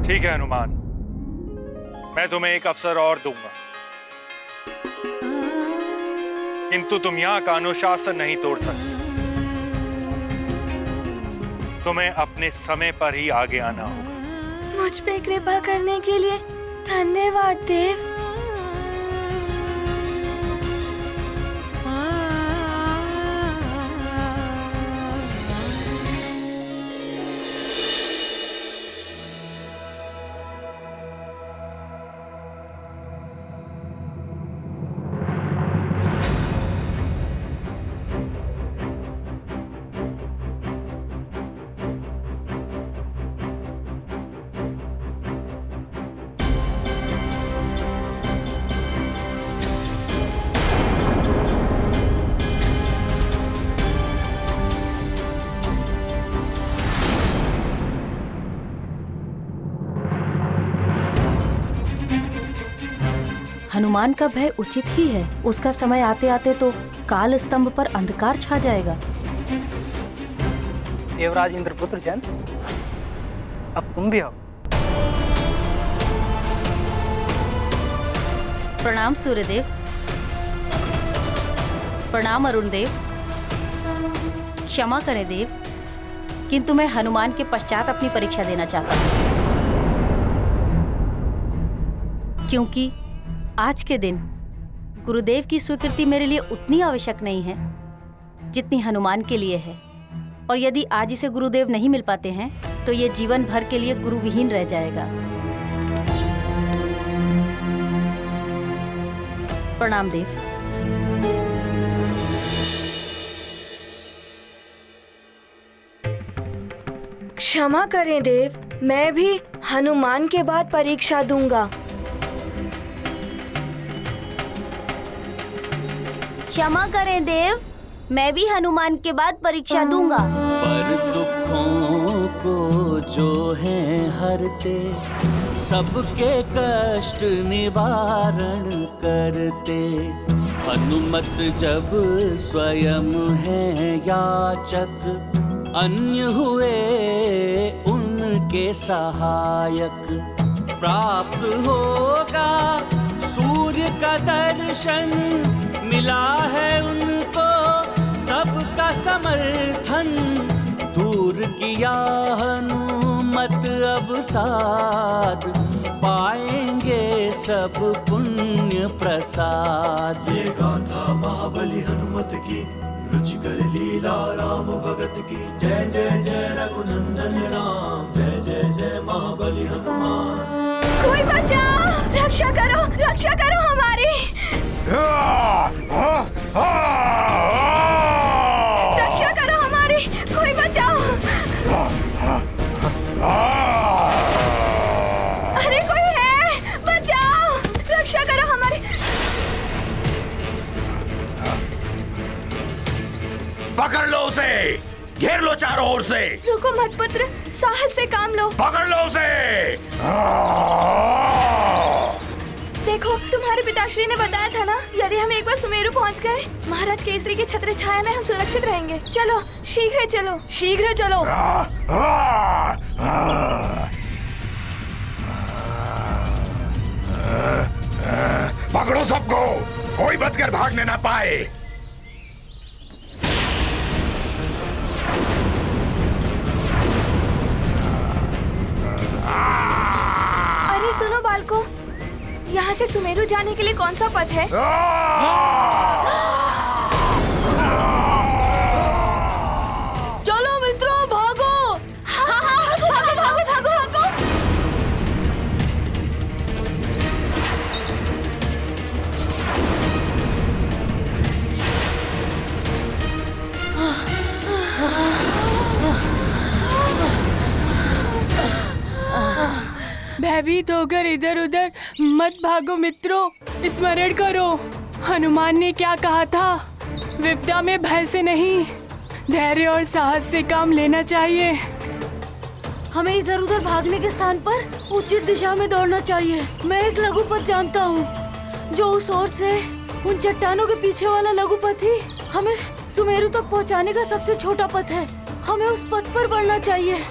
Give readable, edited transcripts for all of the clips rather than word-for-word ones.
ठीक है हनुमान, मैं तुम्हें एक अवसर और दूंगा, किंतु तुम यहाँ का अनुशासन नहीं तोड़ सकते। तुम्हें अपने समय पर ही आगे आना होगा। मुझ पे कृपा करने के लिए धन्यवाद देव। हनुमान का भय उचित ही है। उसका समय आते आते तो काल स्तंभ पर अंधकार छा जाएगा। देवराज इंद्रपुत्र जन, अब तुम भी आओ। प्रणाम सूर्यदेव। प्रणाम अरुण देव। क्षमा करें देव, किंतु मैं हनुमान के पश्चात अपनी परीक्षा देना चाहता हूँ, क्योंकि आज के दिन गुरुदेव की स्वीकृति मेरे लिए उतनी आवश्यक नहीं है जितनी हनुमान के लिए है। और यदि आज इसे गुरुदेव नहीं मिल पाते हैं तो ये जीवन भर के लिए गुरुविहीन रह जाएगा। प्रणाम देव। क्षमा करें देव, मैं भी हनुमान के बाद परीक्षा दूंगा। क्षमा करें देव, मैं भी हनुमान के बाद परीक्षा दूंगा। पर दुखों को जो है हरते, सबके कष्ट निवारण करते। हनुमत जब स्वयं है याचक, अन्य हुए उनके सहायक। प्राप्त होगा सूर्य का दर्शन, मिला है उनको सबका समर्थन। दूर किया हनुमत अब साध, पाएंगे सब पुण्य प्रसाद। ये गाथा महाबली हनुमत की, रुचिकर लीला राम भगत की। जय जय जय रघुनंदन राम, जय जय जय महाबली हनुमान। कोई बचाओ, रक्षा करो हमारी। रक्षा करो हमारी, कोई बचाओ। अरे कोई है, बचाओ, रक्षा करो हमारी। पकड़ लो उसे, घेर लो चारों ओर से। रुको मत पुत्र, साहस से काम लो। पकड़ लो उसे। देखो, तुम्हारे पिताश्री ने बताया था ना, यदि हम एक बार सुमेरु पहुंच गए, महाराज केसरी की छत्र छाया में हम सुरक्षित रहेंगे। चलो, शीघ्र चलो, शीघ्र चलो। पकड़ो सबको, कोई बचकर भागने ना पाए। अरे सुनो बालको, यहाँ से सुमेरु जाने के लिए कौन सा पथ है? चलो मित्रों, भागो। भागो। भयभीत होकर इधर उधर मत भागो मित्रों, स्मरण करो हनुमान ने क्या कहा था। विपदा में भय से नहीं, धैर्य और साहस से काम लेना चाहिए। हमें इधर उधर भागने के स्थान पर उचित दिशा में दौड़ना चाहिए। मैं एक लघु पथ जानता हूँ, जो उस ओर से उन चट्टानों के पीछे वाला लघु पथ ही हमें सुमेरु तक पहुँचाने का सबसे छोटा पथ है। हमें उस पथ पर बढ़ना चाहिए।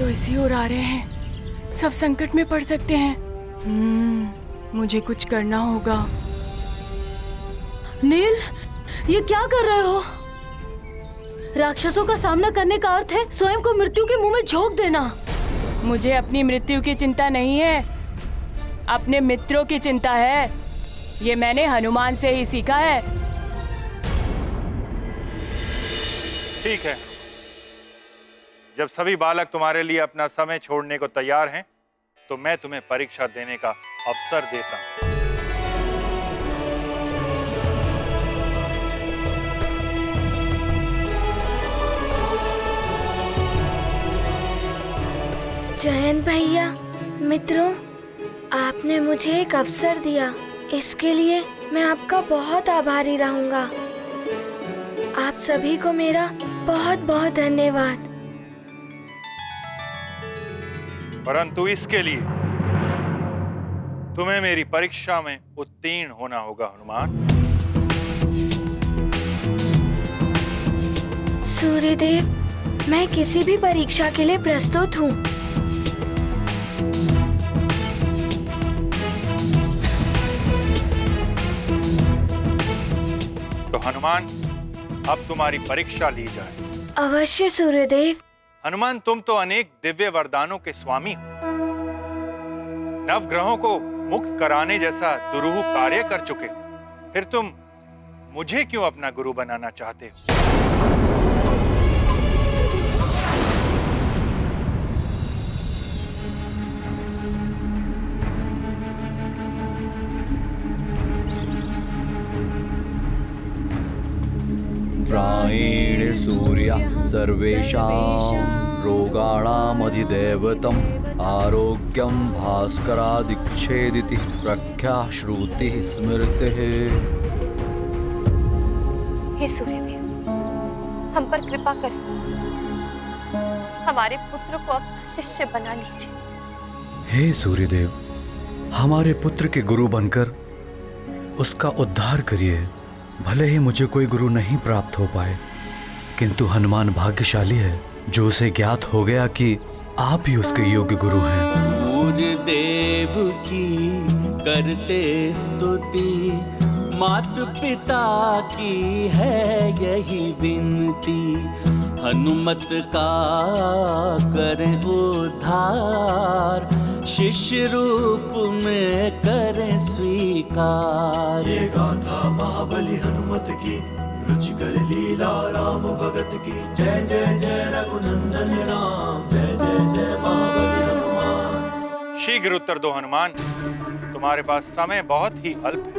तो इसी ओर आ रहे हैं। सब संकट में पड़ सकते हैं। मुझे कुछ करना होगा। नील, ये क्या कर रहे हो? राक्षसों का सामना करने का अर्थ है स्वयं को मृत्यु के मुंह में झोंक देना। मुझे अपनी मृत्यु की चिंता नहीं है, अपने मित्रों की चिंता है। ये मैंने हनुमान से ही सीखा है। ठीक है, जब सभी बालक तुम्हारे लिए अपना समय छोड़ने को तैयार हैं, तो मैं तुम्हें परीक्षा देने का अवसर देता हूं। जयंत भैया, मित्रों, आपने मुझे एक अवसर दिया, इसके लिए मैं आपका बहुत आभारी रहूंगा। आप सभी को मेरा बहुत बहुत धन्यवाद। परंतु इसके लिए तुम्हें मेरी परीक्षा में उत्तीर्ण होना होगा हनुमान। सूर्यदेव, मैं किसी भी परीक्षा के लिए प्रस्तुत हूँ। तो हनुमान, अब तुम्हारी परीक्षा ली जाए। अवश्य सूर्यदेव। हनुमान, तुम तो अनेक दिव्य वरदानों के स्वामी हो। नवग्रहों को मुक्त कराने जैसा दुरूह कार्य कर चुके हो, फिर तुम मुझे क्यों अपना गुरु बनाना चाहते हो? प्रायेण सूर्यः सर्वेषां रोगाणामधिदैवतम् आरोग्यं भास्करादिच्छेदिति प्रख्याः श्रुतिः स्मृतिः। हे सूर्यदेव, हम पर कृपा करें, हमारे पुत्र को अपना शिष्य बना लीजिए। हे सूर्यदेव, हमारे पुत्र के गुरु बनकर उसका उद्धार करिए। भले ही मुझे कोई गुरु नहीं प्राप्त हो पाए, किंतु हनुमान भाग्यशाली है जो उसे ज्ञात हो गया कि आप ही उसके योग्य गुरु हैं। सूर्य देव की करते स्तुति, मात पिता की है यही विनती। हनुमत का करें उद्धार, शिष्य रूप में करें स्वीकार। ये गाथा महाबली हनुमत की, रुचिकर लीला राम भगत की। जय जय जय रघुनंदन राम, जय जय जय महाबली हनुमान। शीघ्र उत्तर दो हनुमान, तुम्हारे पास समय बहुत ही अल्प है।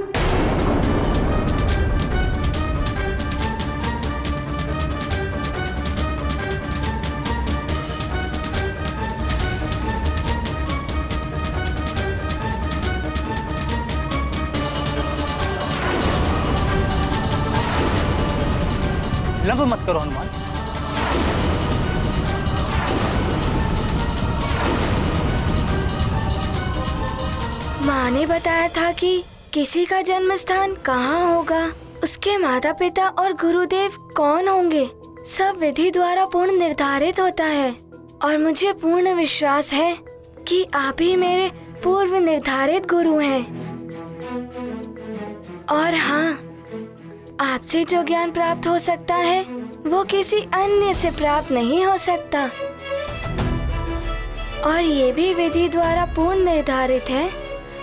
विलंब मत करो हनुमान। माँ ने बताया था कि किसी का जन्म स्थान कहाँ होगा, उसके माता पिता और गुरुदेव कौन होंगे, सब विधि द्वारा पूर्ण निर्धारित होता है। और मुझे पूर्ण विश्वास है कि आप ही मेरे पूर्व निर्धारित गुरु हैं। और हाँ, आपसे जो ज्ञान प्राप्त हो सकता है वो किसी अन्य से प्राप्त नहीं हो सकता। और ये भी विधि द्वारा पूर्ण निर्धारित है,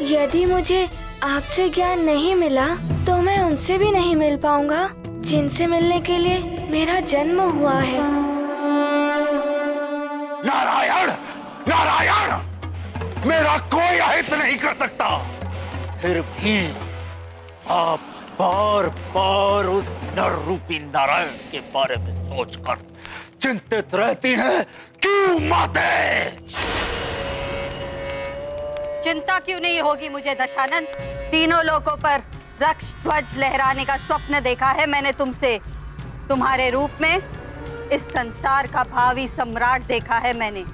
यदि मुझे आपसे ज्ञान नहीं मिला तो मैं उनसे भी नहीं मिल पाऊंगा जिनसे मिलने के लिए मेरा जन्म हुआ है। नारायण नारायण, मेरा कोई अहित नहीं कर सकता, फिर भी आप बार बार उस नर रूपी नारायण के बारे में सोचकर चिंतित रहती हैं। क्यों माते? चिंता क्यों नहीं होगी मुझे दशानन? तीनों लोकों पर रक्ष ध्वज लहराने का स्वप्न देखा है मैंने तुमसे। तुम्हारे रूप में इस संसार का भावी सम्राट देखा है मैंने।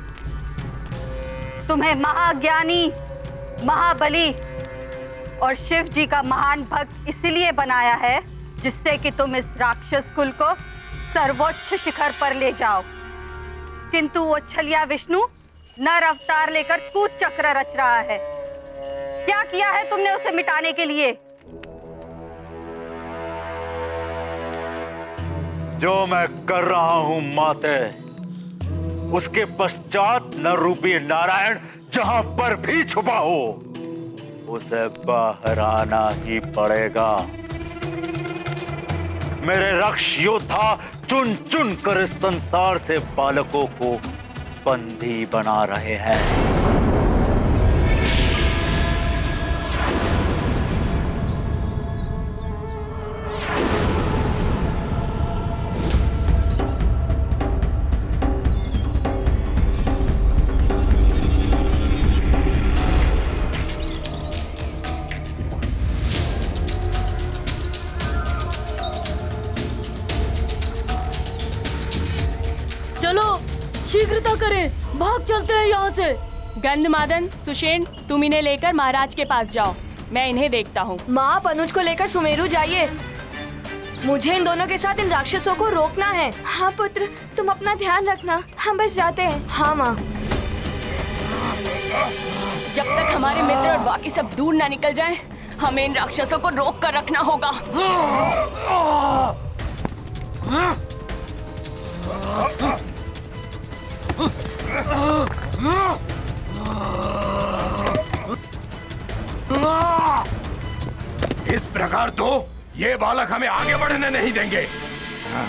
तुम्हें महाज्ञानी, महाबली और शिव जी का महान भक्त इसलिए बनाया है जिससे कि तुम इस राक्षस कुल को सर्वोच्च शिखर पर ले जाओ। किंतु वो छलिया विष्णु नर अवतार लेकर कूच चक्र रच रहा है। क्या किया है तुमने उसे मिटाने के लिए? जो मैं कर रहा हूं माते, उसके पश्चात नर रूपी नारायण जहां पर भी छुपा हो, उसे बाहर आना ही पड़ेगा। मेरे रक्ष योद्धा चुन चुन कर इस संसार से बालकों को बंदी बना रहे हैं। चलो शीघ्रता करें, भाग चलते हैं यहाँ से। गंधमादन, सुषेण, तुम इन्हें लेकर महाराज के पास जाओ, मैं इन्हें देखता हूँ। माँ, आप अनुज को लेकर सुमेरु जाइए। मुझे इन दोनों के साथ इन राक्षसों को रोकना है। हाँ पुत्र, तुम अपना ध्यान रखना, हम बस जाते हैं। हाँ माँ। जब तक हमारे मित्र और बाकी सब दूर ना निकल जाएं, हमें इन राक्षसों को रोक कर रखना होगा। इस प्रकार तो ये बालक हमें आगे बढ़ने नहीं देंगे। हाँ,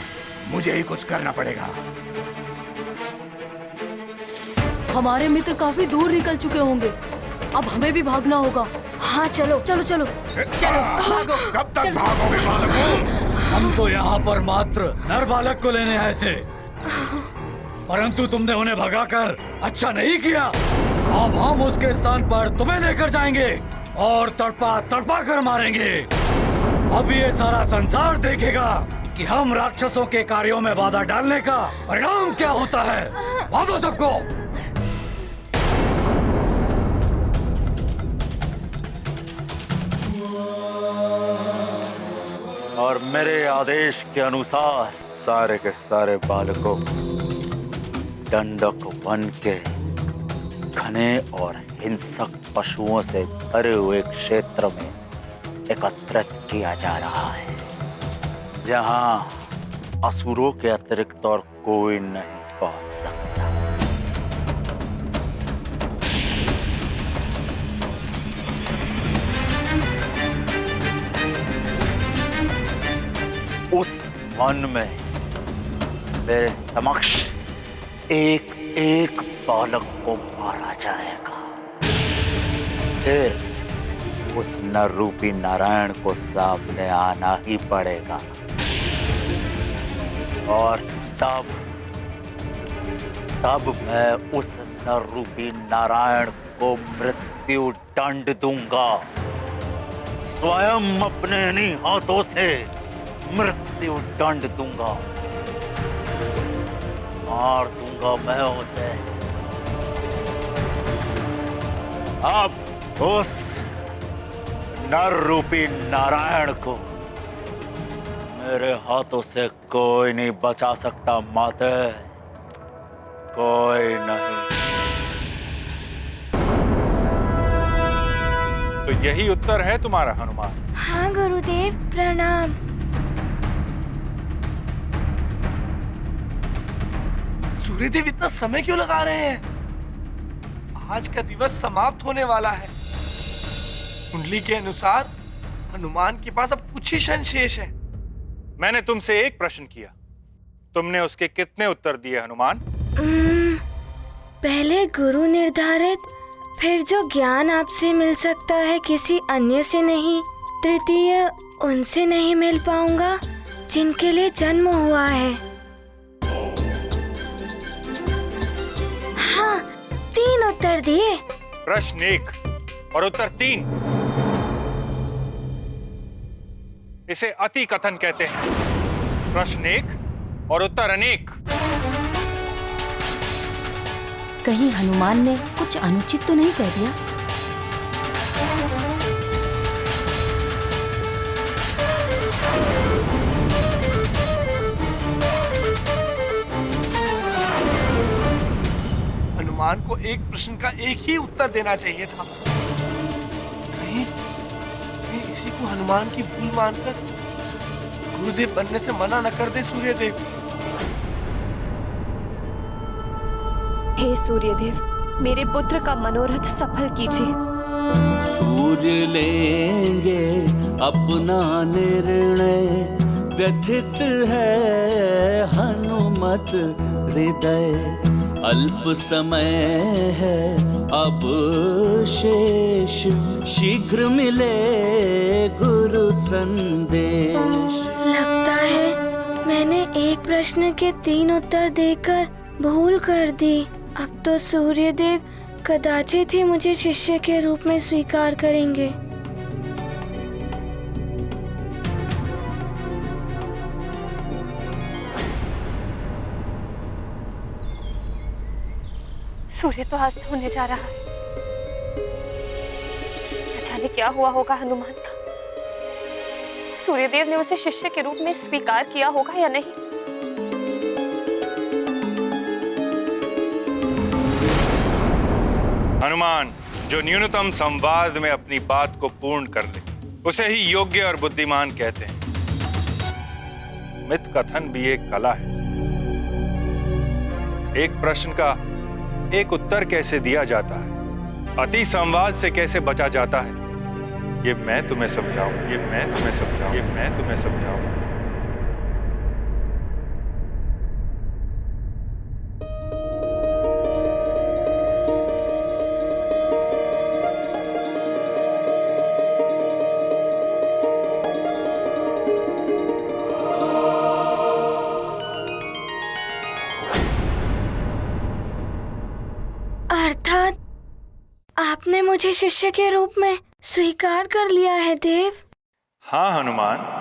मुझे ही कुछ करना पड़ेगा। हमारे मित्र काफी दूर निकल चुके होंगे, अब हमें भी भागना होगा। हाँ चलो चलो चलो चलो, भागो। कब तक भागोगे बालकों? हम तो यहाँ पर मात्र नर बालक को लेने आए थे, परंतु तुमने उन्हें भगाकर अच्छा नहीं किया। अब हम उसके स्थान पर तुम्हें लेकर जाएंगे और तड़पा तड़पा कर मारेंगे। अब ये सारा संसार देखेगा कि हम राक्षसों के कार्यों में बाधा डालने का परिणाम क्या होता है। भागो सबको। और मेरे आदेश के अनुसार सारे के सारे बालकों दंडक वन के घने और हिंसक पशुओं से भरे हुए क्षेत्र में एकत्रित किया जा रहा है, जहां असुरों के अतिरिक्त और कोई नहीं पहुंच सकता। उस वन में मेरे समक्ष एक एक बालक को मारा जाएगा। फिर उस नर रूपी नारायण को सामने आना ही पड़ेगा, और तब मैं उस नर रूपी नारायण को मृत्यु दंड दूंगा। स्वयं अपने इन्हीं हाथों से मृत्यु दंड दूंगा, मार दूंगा मैं उसे। अब उस नर रूपी नारायण को मेरे हाथों से कोई नहीं बचा सकता माते, कोई नहीं। तो यही उत्तर है तुम्हारा हनुमान? हाँ गुरुदेव, प्रणाम। सूर्यदेव इतना समय क्यों लगा रहे हैं? आज का दिवस समाप्त होने वाला है। कुंडली के अनुसार हनुमान के पास अब कुछ ही क्षण शेष है। मैंने तुमसे एक प्रश्न किया, तुमने उसके कितने उत्तर दिए हनुमान? पहले गुरु निर्धारित, फिर जो ज्ञान आपसे मिल सकता है किसी अन्य से नहीं, तृतीय उनसे नहीं मिल पाऊंगा जिनके लिए जन्म हुआ है। हाँ, 3 उत्तर दिए। प्रश्न 1 और उत्तर 3, इसे अति कथन कहते हैं। प्रश्न 1 और उत्तर अनेक। कहीं हनुमान ने कुछ अनुचित तो नहीं कह दिया? हनुमान हनुमान को एक प्रश्न का एक ही उत्तर देना चाहिए था। कहीं इसी को हनुमान की भूल मानकर गुरुदेव बनने से मना न कर दे सूर्यदेव। हे सूर्यदेव, मेरे पुत्र का मनोरथ सफल कीजिए। सूर्य लेंगे अपना निर्णय, व्यथित है हनुमत हृदय। अल्प समय है अब शेष, शीघ्र मिले गुरु संदेश। लगता है मैंने एक प्रश्न के 3 उत्तर देकर भूल कर दी। अब तो सूर्यदेव कदाचित ही मुझे शिष्य के रूप में स्वीकार करेंगे। सूर्य तो अस्त होने जा रहा है। न जाने क्या हुआ होगा हनुमान का। सूर्यदेव ने उसे शिष्य के रूप में स्वीकार किया होगा या नहीं। हनुमान जो न्यूनतम संवाद में अपनी बात को पूर्ण कर ले, उसे ही योग्य और बुद्धिमान कहते हैं। मिथ कथन भी एक कला है। एक प्रश्न का एक उत्तर कैसे दिया जाता है, अति संवाद से कैसे बचा जाता है, ये मैं तुम्हें समझाऊं, ये मैं तुम्हें समझाऊं, ये मैं तुम्हें समझाऊं। अर्थात आपने मुझे शिष्य के रूप में स्वीकार कर लिया है देव। हाँ हनुमान,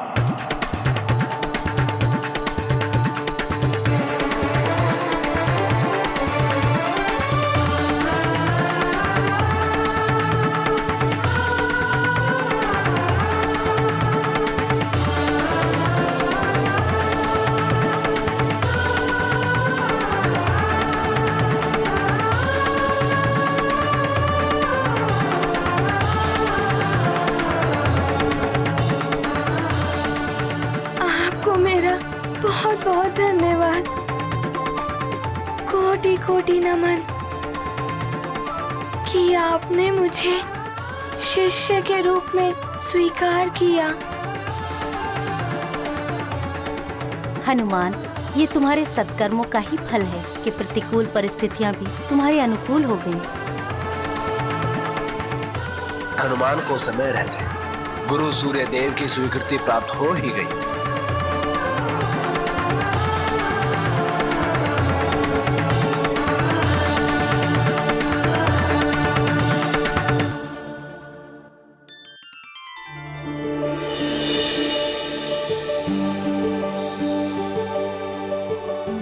बहुत बहुत धन्यवाद। कोटि कोटि नमन कि आपने मुझे शिष्य के रूप में स्वीकार किया। हनुमान, ये तुम्हारे सत्कर्मों का ही फल है कि प्रतिकूल परिस्थितियां भी तुम्हारे अनुकूल हो गई। हनुमान को समय रहते गुरु सूर्यदेव की स्वीकृति प्राप्त हो ही गई।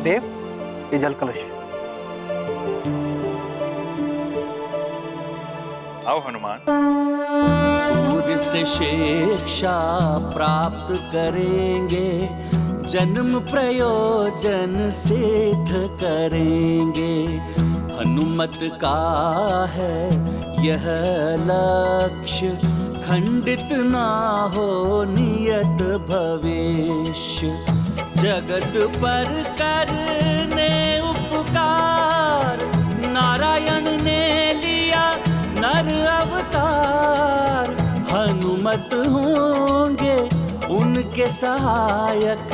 देव, ये जल कलश। आओ हनुमान। सूर्य से शिक्षा प्राप्त करेंगे, जन्म प्रयोजन सिद्ध करेंगे। हनुमत का है यह लक्ष्य, खंडित ना हो नियत भविष्य। जगत पर करने उपकार, नारायण ने लिया नर अवतार। हनुमत होंगे उनके सहायक,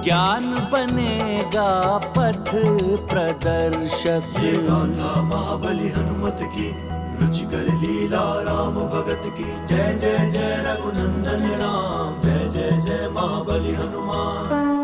ज्ञान बनेगा पथ प्रदर्शक। ये गाथा महाबली हनुमत की, रुचिकर लीला राम भगत की। जय जय जय रघुनंदन राम, जय जय जय महाबली हनुमान।